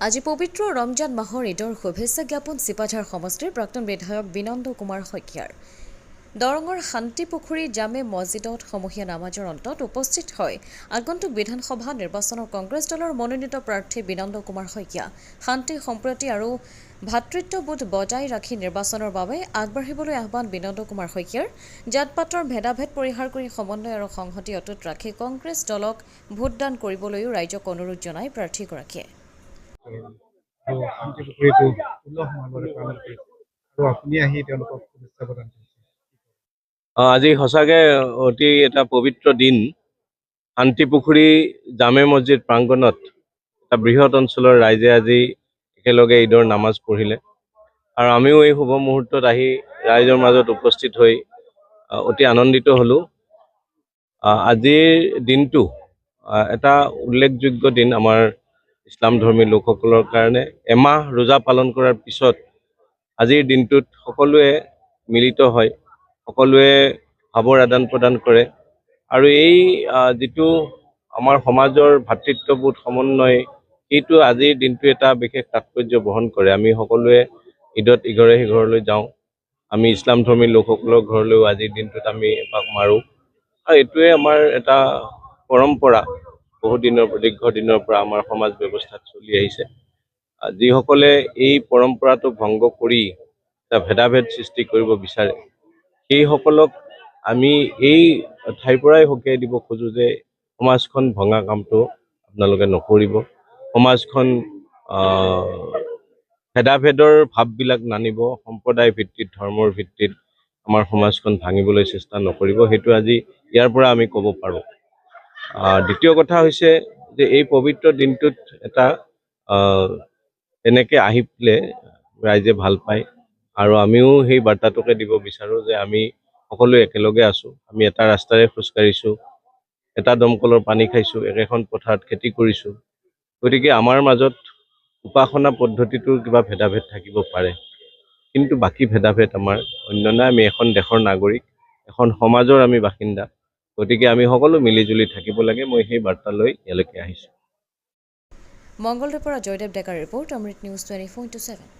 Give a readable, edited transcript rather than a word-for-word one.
আজি পবিত্ৰ ৰমজান মাহৰ ঈদৰ শুভেচ্ছা জ্ঞাপন চিপাঝাৰ সমষ্টিৰ প্ৰাক্তন বিধায়ক বিনন্দ কুমাৰ শইকীয়াৰ দৰঙৰ শান্তিপুখুৰী জামে মছজিদত সমূহীয়া নামাজৰ অন্তত উপস্থিত হৈ আগন্তুক বিধানসভা নিৰ্বাচনৰ কংগ্ৰেছ দলৰ মনোনীত প্ৰাৰ্থী বিনন্দ কুমাৰ শইকীয়া শান্তি সম্প্ৰীতি আৰু ভাতৃত্ববোধ বজাই ৰাখি নিৰ্বাচনৰ বাবে আগবাঢ়িবলৈ আহ্বান বিনন্দ কুমাৰ শইকীয়াৰ জাতপাতৰ ভেদাভেদ পৰিহাৰ কৰি সমন্বয় আৰু সংহতি অটুট ৰাখি কংগ্ৰেছ দলক ভোটদান কৰিবলৈও ৰাইজক অনুৰোধ জনাই প্ৰাৰ্থীগৰাকীয়ে আজি সঁচাকে অতি এটা পবিত্ৰ দিন। শান্তিপুখুৰী জামে মছজিদ প্ৰাংগণত এটা বৃহৎ অঞ্চলৰ ৰাইজে আজি একেলগে ঈদৰ নামাজ পঢ়িলে আৰু আমিও এই শুভ মুহূৰ্তত আহি ৰাইজৰ মাজত উপস্থিত হৈ অতি আনন্দিত হ'লোঁ। আজিৰ দিনটো এটা উল্লেখযোগ্য দিন আমাৰ ইছলাম ধৰ্মী লোকসকলৰ কাৰণে। এমাহ ৰোজা পালন কৰাৰ পিছত আজিৰ দিনটোত সকলোৱে মিলিত হয়, সকলোৱে ভাৱৰ আদান প্ৰদান কৰে আৰু এই যিটো আমাৰ সমাজৰ ভাতৃত্ববোধ সমন্বয়, এইটো আজিৰ দিনটো এটা বিশেষ তাৎপৰ্য বহন কৰে। আমি সকলোৱে ঈদত ইঘৰে সিঘৰলৈ যাওঁ, আমি ইছলাম ধৰ্মী লোকসকলৰ ঘৰলৈও আজিৰ দিনটোত আমি এপাক মাৰোঁ আৰু এইটোৱে আমাৰ এটা পৰম্পৰা, দীৰ্ঘদিনৰ পৰা আমাৰ সমাজ ব্যৱস্থাত চলি আহিছে। যিসকলে এই পৰম্পৰাটো ভংগ কৰি এটা ভেদাভেদ সৃষ্টি কৰিব বিচাৰে, সেইসকলক আমি এই ঠাইৰ পৰাই সকীয়াই দিব খোজোঁ যে সমাজখন ভঙা কামটো আপোনালোকে নকৰিব। সমাজখন ভেদাভেদৰ ভাৱবিলাক নানিব, সম্প্ৰদায় ভিত্তিত ধৰ্মৰ ভিত্তিত আমাৰ সমাজখন ভাঙিবলৈ চেষ্টা নকৰিব। সেইটো আজি ইয়াৰ পৰা আমি ক'ব পাৰোঁ। দ্বিতীয় কথা হৈছে যে এই পবিত্ৰ দিনটোত এটা এনেকৈ আহি পেলাই ৰাইজে ভাল পায় আৰু আমিও সেই বাৰ্তাটোকে দিব বিচাৰোঁ যে আমি সকলোৱে একেলগে আছোঁ, আমি এটা ৰাস্তাৰে খোজকাঢ়িছোঁ, এটা দমকলৰ পানী খাইছোঁ, একেখন পথাৰত খেতি কৰিছোঁ। গতিকে আমাৰ মাজত উপাসনা পদ্ধতিটোৰ কিবা ভেদাভেদ থাকিব পাৰে, কিন্তু বাকী ভেদাভেদ আমাৰ অন্য নাই। আমি এখন দেশৰ নাগৰিক, এখন সমাজৰ আমি বাসিন্দা, গতিকে আমি সকলো মিলিজুলি থাকিব লাগে। মই সেই বাৰ্তা লৈ ইয়ালৈকে আহিছোঁ। মংগলদৈৰ পৰা জয়দেৱ ডেকাৰ ৰিপৰ্ট, অমৃত নিউজ 24/7।